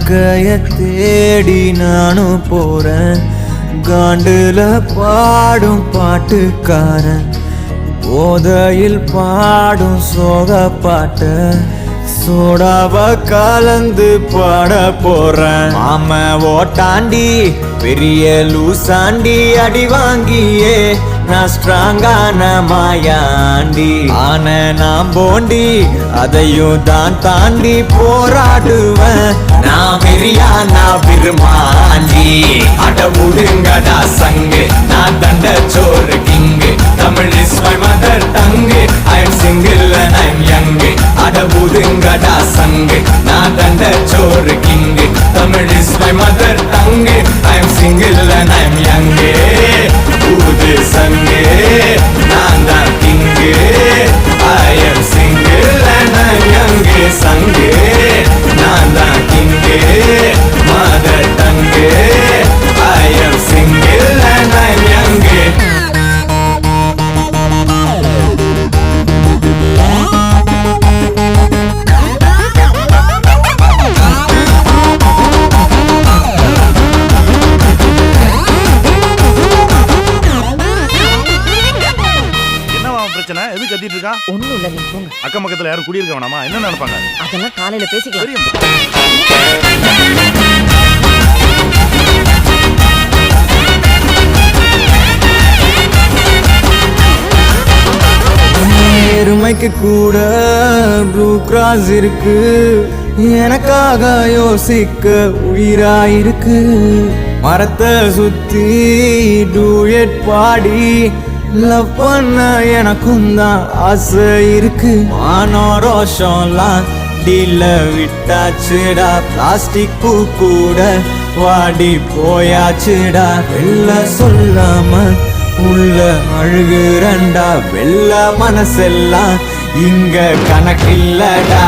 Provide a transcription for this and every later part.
வாழ்க்கைய தேடி நானும் போறேன். காண்டுல பாடும் பாட்டுக்காரன், போதையில் பாடும் சோக பாட்ட சோடாவ கலந்து பாட போறேன். மாம ஓட்டாண்டி பெரிய லூசாண்டி, அடி வாங்கியே நான் ஸ்ட்ராங்கான மாயாண்டி. ஆன நான் போண்டி அதையும் தான் தாண்டி போராடுவேன். நான் வெறியா நான் விரும்மாண்டி. அட முடுங்கடா சங்கு, நான் தண்ட சோறு king. Tamil is my mother tongue. I am single and I am young. அட முடுங்கடா சங்கு, நான் தண்ட சோறு king. Tamil is my mother tongue. I am single and I am young. ஊது சங்கு, நான் தான் king. I am single and I am young. சங்கு, நான் தான் king. Mother tongue. I am single and I am young. எது கத்திட்டு இருக்கா? ஒண்ணும் இல்ல, நீ போங்க. அக்கம் பக்கத்துல யாரும் குடியிருக்க வேணாமா? என்ன நினைப்பாங்க? அதெல்லாம் காலையில பேசிக்கலாம். எருமைக்கு கூட ப்ளூ கிராஸ் இருக்கு, எனக்காக யோசிக்க உயிராயிருக்கு. மரத்தை சுத்தி டூயட் பாடி லவ் பண்ண எனக்கும் தான் ஆசை இருக்கு. மானோ ரோஷம்லாம் டீல விட்டாச்சுடா, பிளாஸ்டிக் பூ கூட வாடி போயாச்சுடா. வெள்ள சொல்லாம உள்ள அழுகுறண்டா, வெள்ள மனசெல்லாம் இங்க கணக்கில்லடா.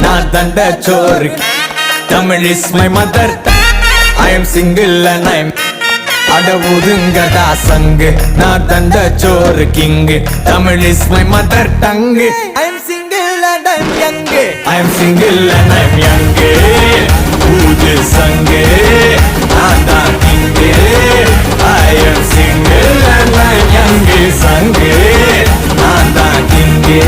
நான் தண்ட சோறு, Tamil is my mother. I am single and I am. அட ஒதுங்கடா சங்கு, நான் தண்ட சோறு king. Tamil is my mother tongue. I am single and I am young. I am single and I am young. ஊது சங்கு, நான் தான் king. I am single and I am young. சங்கு, நான் தான் கிங்கு.